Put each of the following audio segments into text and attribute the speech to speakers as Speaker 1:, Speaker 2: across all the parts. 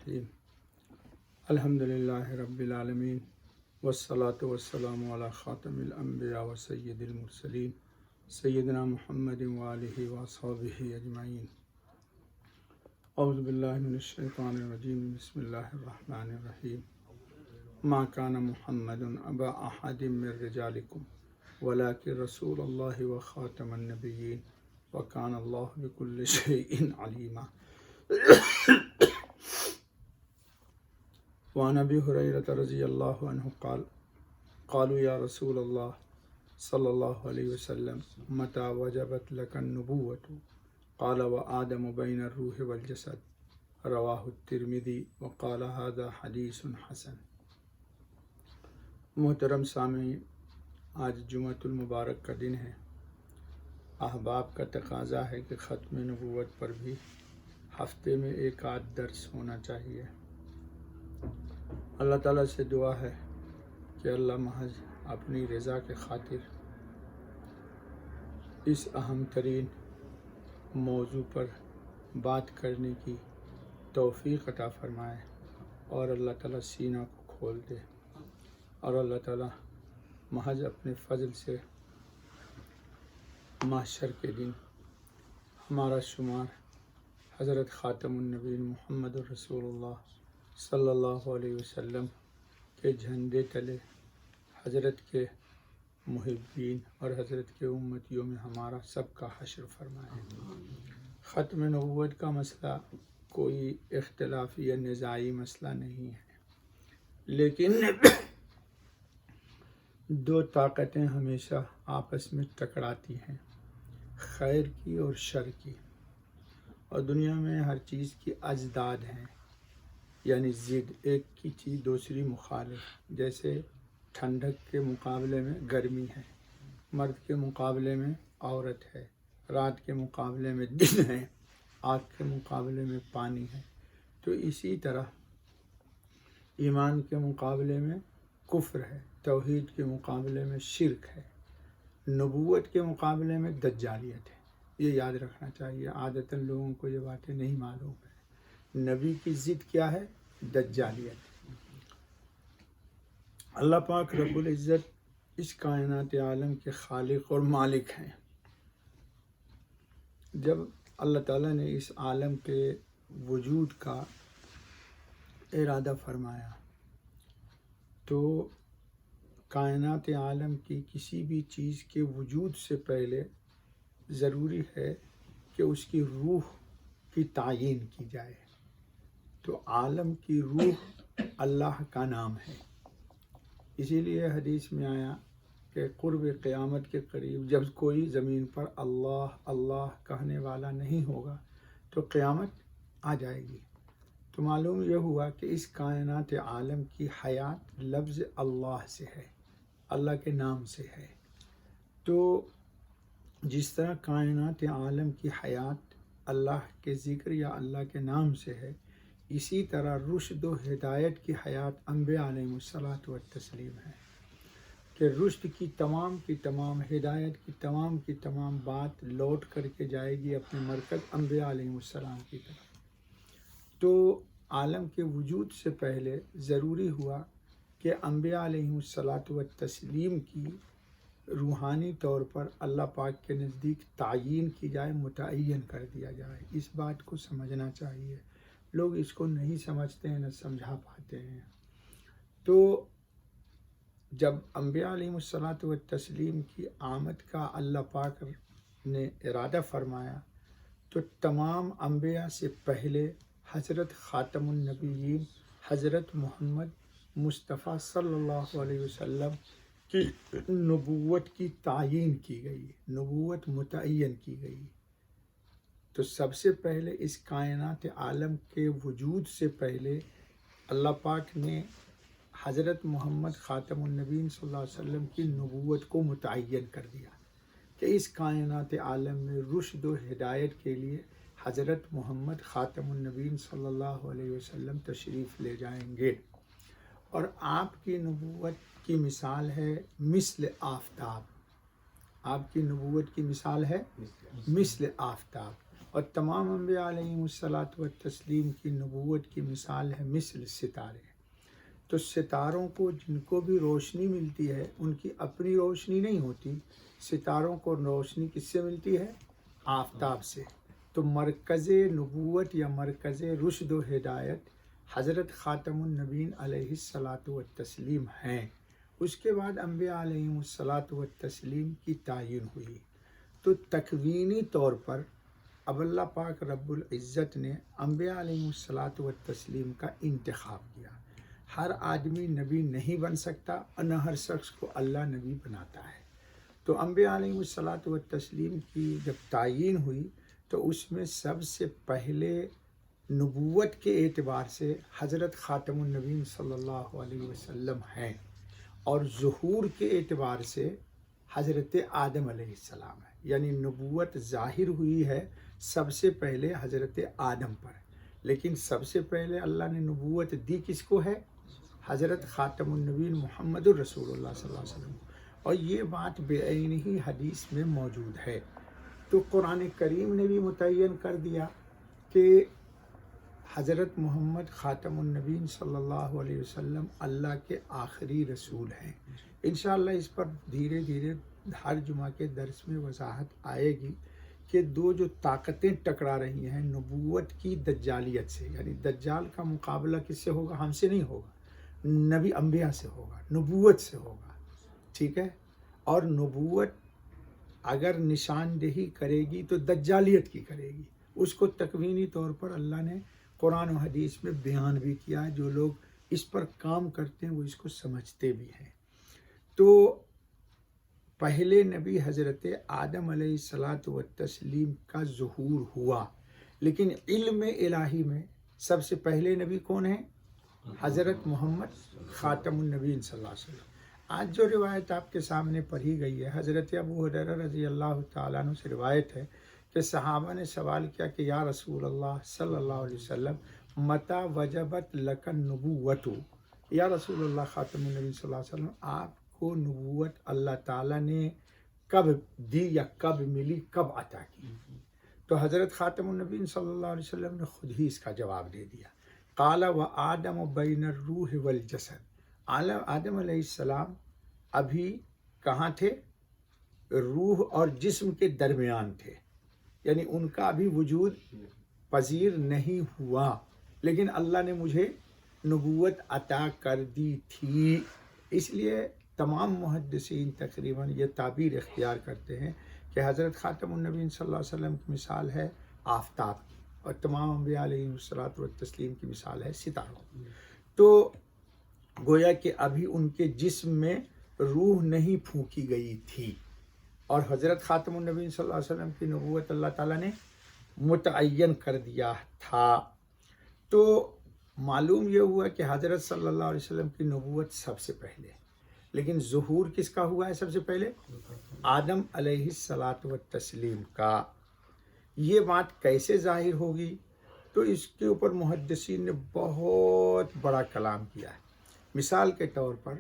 Speaker 1: الرحیم الحمدللہ رب العالمین والصلاة والسلام علی خاتم الانبیاء و سید المرسلین سیدنا محمد وآلہ واصحابہ اجمعین۔ اعوذ باللہ من الشیطان الرجیم، بسم اللہ الرحمن الرحیم۔ ما کان محمد ابا احد من رجالکم ولکن رسول اللہ و خاتم النبیین وکان اللہ بکل شیء علیما۔ وعن ابی ہریرہ رضی اللہ عنہ قال قالوا یا رسول اللہ صلی اللہ علیہ وسلم متى وجبت لك النبوة قال وآدم بین الروح والجسد رواہ الترمذی وقال هذا حدیث حسن۔ محترم سامعین، آج جمعۃ المبارک کا دن ہے۔ احباب کا تقاضا ہے کہ ختم نبوت پر بھی ہفتے میں ایک آدھ درس ہونا چاہیے۔ اللہ تعالیٰ سے دعا ہے کہ اللہ محض اپنی رضا کے خاطر اس اہم ترین موضوع پر بات کرنے کی توفیق عطا فرمائے، اور اللہ تعالیٰ سینہ کو کھول دے، اور اللہ تعالیٰ محض اپنے فضل سے محشر کے دن ہمارا شمار حضرت خاتم النبیین محمد رسول اللہ صلی اللہ علیہ وسلم کے جھنڈے تلے حضرت کے محبین اور حضرت کے امتیوں میں ہمارا سب کا حشر فرمائے۔ ختم نبوت کا مسئلہ کوئی اختلافی یا نزاعی مسئلہ نہیں ہے، لیکن دو طاقتیں ہمیشہ آپس میں ٹکراتی ہیں، خیر کی اور شر کی، اور دنیا میں ہر چیز کی اضداد ہیں، یعنی ضد، ایک کی چیز دوسری مخالف۔ جیسے ٹھنڈک کے مقابلے میں گرمی ہے، مرد کے مقابلے میں عورت ہے، رات کے مقابلے میں دن ہے، آگ کے مقابلے میں پانی ہے۔ تو اسی طرح ایمان کے مقابلے میں کفر ہے، توحید کے مقابلے میں شرک ہے، نبوت کے مقابلے میں دجالیت ہے۔ یہ یاد رکھنا چاہیے، عادتاً لوگوں کو یہ باتیں نہیں معلوم ہے۔ نبی کی ضد کیا ہے؟ دجالیت۔ اللہ پاک رب العزت اس کائنات عالم کے خالق اور مالک ہیں۔ جب اللہ تعالیٰ نے اس عالم کے وجود کا ارادہ فرمایا تو کائنات عالم کی کسی بھی چیز کے وجود سے پہلے ضروری ہے کہ اس کی روح کی تعیین کی جائے۔ تو عالم کی روح اللہ کا نام ہے۔ اسی لیے حدیث میں آیا کہ قرب قیامت کے قریب جب کوئی زمین پر اللہ اللہ کہنے والا نہیں ہوگا تو قیامت آ جائے گی۔ تو معلوم یہ ہوا کہ اس کائنات عالم کی حیات لفظ اللہ سے ہے، اللہ کے نام سے ہے۔ تو جس طرح کائنات عالم کی حیات اللہ کے ذکر یا اللہ کے نام سے ہے، اسی طرح رشد و ہدایت کی حیات انبیاء علیہ الصلاۃ والتسلیم ہے، کہ رشد کی تمام ہدایت کی تمام بات لوٹ کر کے جائے گی اپنے مرکز انبیاء علیہ السلام کی طرف۔ تو عالم کے وجود سے پہلے ضروری ہوا کہ انبیاء علیہ الصلاۃ والتسلیم کی روحانی طور پر اللہ پاک کے نزدیک تعیین کی جائے، متعین کر دیا جائے۔ اس بات کو سمجھنا چاہیے، لوگ اس کو نہیں سمجھتے ہیں، نہ سمجھا پاتے ہیں۔ تو جب انبیاء علیہ الصلاۃ والتسلیم کی آمد کا اللہ پاک نے ارادہ فرمایا تو تمام انبیاء سے پہلے حضرت خاتم النبیین حضرت محمد مصطفیٰ صلی اللہ علیہ وسلم کی نبوت کی تعیین کی گئی، نبوت متعین کی گئی۔ تو سب سے پہلے اس کائنات عالم کے وجود سے پہلے اللہ پاک نے حضرت محمد خاتم النبیین صلی اللہ علیہ وسلم کی نبوت کو متعین کر دیا کہ اس کائنات عالم میں رشد و ہدایت کے لیے حضرت محمد خاتم النبیین صلی اللہ علیہ وسلم تشریف لے جائیں گے۔ اور آپ کی نبوت کی مثال ہے مثل آفتاب۔ آپ کی نبوت کی مثال ہے مثل آفتاب، اور تمام انبیاء علیہم الصلاۃ والتسلیم کی نبوت کی مثال ہے مثل ستارے. تو ستاروں کو جن کو بھی روشنی ملتی ہے ان کی اپنی روشنی نہیں ہوتی، ستاروں کو روشنی کس سے ملتی ہے؟ آفتاب سے. تو مرکز نبوت یا مرکز رشد و ہدایت حضرت خاتم النبیین علیہ الصلاۃ والتسلیم ہیں. اس کے بعد انبیاء علیہم الصلاۃ والتسلیم کی تعین ہوئی. تو تکوینی طور پر اب اللہ پاک رب العزت نے انبیاء علیہم الصلاۃ والتسلیم کا انتخاب کیا. ہر آدمی نبی نہیں بن سکتا اور نہ ہر شخص کو اللہ نبی بناتا ہے. تو انبیاء علیہم الصلاۃ والتسلیم کی جب تعین ہوئی تو اس میں سب سے پہلے نبوت کے اعتبار سے حضرت خاتم النبیین صلی اللہ علیہ وسلم ہیں، اور ظہور کے اعتبار سے حضرت آدم علیہ السلام ہے. یعنی نبوت ظاہر ہوئی ہے سب سے پہلے حضرت آدم پر، لیکن سب سے پہلے اللہ نے نبوت دی کس کو ہے؟ حضرت خاتم النبیین محمد الرسول اللہ صلی اللہ علیہ وسلم. اور یہ بات بعین ہی حدیث میں موجود ہے. تو قرآن کریم نے بھی متعین کر دیا کہ حضرت محمد خاتم النبیین صلی اللہ علیہ وسلم اللہ کے آخری رسول ہیں. انشاءاللہ اس پر دھیرے دھیرے ہر جمعہ کے درس میں وضاحت آئے گی کہ دو جو طاقتیں ٹکرا رہی ہیں نبوت کی دجالیت سے، یعنی دجال کا مقابلہ کس سے ہوگا؟ ہم سے نہیں ہوگا، نبی انبیاء سے ہوگا، نبوت سے ہوگا. ٹھیک ہے؟ اور نبوت اگر نشاندہی کرے گی تو دجالیت کی کرے گی. اس کو تکوینی طور پر اللہ نے قرآن و حدیث میں بیان بھی کیا ہے. جو لوگ اس پر کام کرتے ہیں وہ اس کو سمجھتے بھی ہیں. تو پہلے نبی حضرت آدم علیہ الصلاۃ والتسلیم کا ظہور ہوا، لیکن علم الہی میں سب سے پہلے نبی کون ہیں؟ حضرت محمد خاتم النبیین صلی اللہ علیہ وسلم. آج جو روایت آپ کے سامنے پڑھی گئی ہے حضرت ابو ہریرہ رضی اللہ تعالیٰ عنہ سے روایت ہے کہ صحابہ نے سوال کیا کہ یا رسول اللہ صلی اللہ علیہ وسلم متی وجبت لک النبوۃ، یا رسول اللہ خاتم النبی صلی اللہ علیہ وسلم آپ کو نبوت اللہ تعالیٰ نے کب دی یا کب ملی، کب عطا کی؟ تو حضرت خاتم النبی صلی اللہ علیہ وسلم نے خود ہی اس کا جواب دے دیا. قال وآدم بین الروح والجسد، آدم علیہ السلام ابھی کہاں تھے؟ روح اور جسم کے درمیان تھے، یعنی ان کا ابھی وجود پذیر نہیں ہوا، لیکن اللہ نے مجھے نبوت عطا کر دی تھی. اس لیے تمام محدثین تقریباً یہ تعبیر اختیار کرتے ہیں کہ حضرت خاتم النبیین صلی اللہ علیہ وسلم کی مثال ہے آفتاب کی، اور تمام انبیاء علیہ الصلاۃ والتسلیم کی مثال ہے ستاروں. تو گویا کہ ابھی ان کے جسم میں روح نہیں پھونکی گئی تھی، اور حضرت خاتم النبیین صلی اللہ علیہ وسلم کی نبوت اللہ تعالیٰ نے متعین کر دیا تھا. تو معلوم یہ ہوا کہ حضرت صلی اللہ علیہ وسلم کی نبوت سب سے پہلے، لیکن ظہور کس کا ہوا ہے سب سے پہلے؟ آدم علیہ الصلاۃ والتسلیم کا. یہ بات کیسے ظاہر ہوگی؟ تو اس کے اوپر محدثین نے بہت بڑا کلام کیا ہے. مثال کے طور پر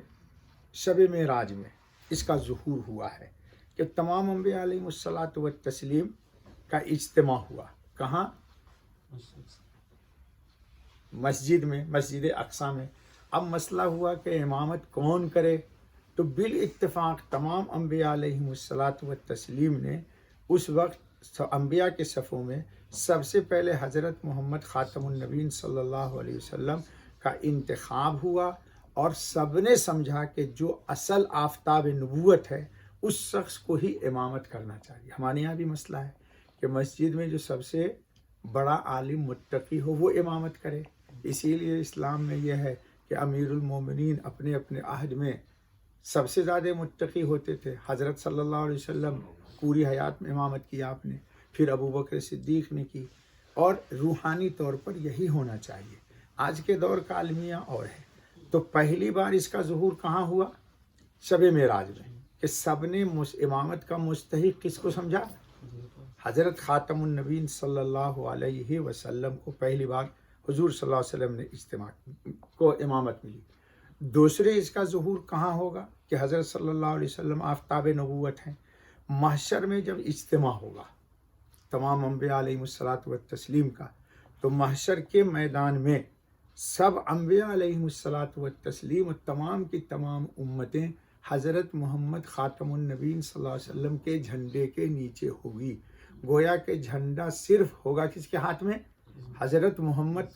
Speaker 1: شب معراج میں اس کا ظہور ہوا ہے کہ تمام انبیاء علیہم الصلاۃ والتسلیم کا اجتماع ہوا. کہاں؟ مسجد میں، مسجد اقصی میں. اب مسئلہ ہوا کہ امامت کون کرے، تو بالاتفاق تمام انبیاء علیہم الصلاۃ والتسلیم نے اس وقت انبیاء کے صفوں میں سب سے پہلے حضرت محمد خاتم النبیین صلی اللہ علیہ وسلم کا انتخاب ہوا، اور سب نے سمجھا کہ جو اصل آفتاب نبوت ہے اس شخص کو ہی امامت کرنا چاہیے. ہمارے یہاں بھی مسئلہ ہے کہ مسجد میں جو سب سے بڑا عالم متقی ہو وہ امامت کرے. اسی لیے اسلام میں یہ ہے کہ امیر المومنین اپنے اپنے عہد میں سب سے زیادہ متقی ہوتے تھے. حضرت صلی اللہ علیہ وسلم پوری حیات میں امامت کی آپ نے، پھر ابو بکر صدیق نے کی، اور روحانی طور پر یہی ہونا چاہیے. آج کے دور کا المیہ اور ہے. تو پہلی بار اس کا ظہور کہاں ہوا؟ شب معراج میں، کہ سب نے امامت کا مستحق کس کو سمجھا؟ حضرت خاتم النبیین صلی اللہ علیہ وسلم کو پہلی بار حضور صلی اللہ علیہ وسلم نے اجتماع کو امامت ملی. دوسرے اس کا ظہور کہاں ہوگا؟ کہ حضرت صلی اللہ علیہ وسلم آفتاب نبوت ہیں. محشر میں جب اجتماع ہوگا تمام انبیاء علیہ الصلاۃ والتسلیم کا، تو محشر کے میدان میں سب انبیاء علیہ الصلاۃ والتسلیم اور تمام کی تمام امتیں حضرت محمد خاتم النبیین صلی اللہ علیہ وسلم کے جھنڈے کے نیچے ہوگی۔ گویا کہ جھنڈا صرف ہوگا کس کے ہاتھ میں؟ حضرت محمد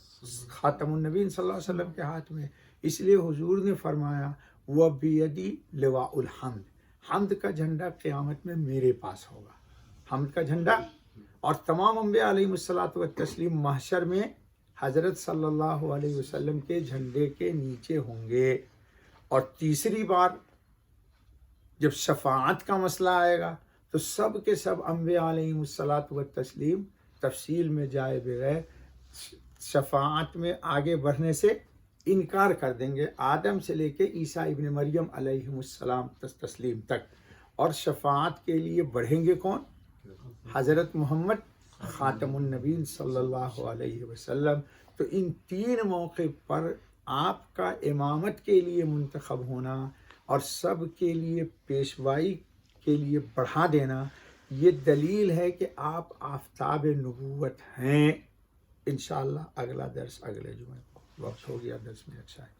Speaker 1: خاتم النبیین صلی اللہ علیہ وسلم کے ہاتھ میں۔ اس لیے حضور نے فرمایا وَبِيَدِي لِوَاءُ الْحَمْدِ، حمد کا جھنڈا قیامت میں میرے پاس ہوگا، حمد کا جھنڈا، اور تمام انبیاء علیہ الصلاۃ والتسلیم محشر میں حضرت صلی اللہ علیہ وسلم کے جھنڈے کے نیچے ہوں گے۔ اور تیسری بار جب شفاعت کا مسئلہ آئے گا تو سب کے سب انبیاء علیہ الصلاۃ والتسلیم تفصیل میں جائے بغیر شفاعت میں آگے بڑھنے سے انکار کر دیں گے، آدم سے لے کے عیسیٰ ابن مریم علیہ السلام تسلیم تک۔ اور شفاعت کے لیے بڑھیں گے کون؟ حضرت محمد خاتم النبیین صلی اللہ علیہ وسلم۔ تو ان تین موقع پر آپ کا امامت کے لیے منتخب ہونا اور سب کے لیے پیشوائی کے لیے بڑھا دینا، یہ دلیل ہے کہ آپ آفتاب نبوت ہیں۔ انشاءاللہ اگلا درس اگلے جمعے کو، وقت ہو گیا 10 منٹ شاید۔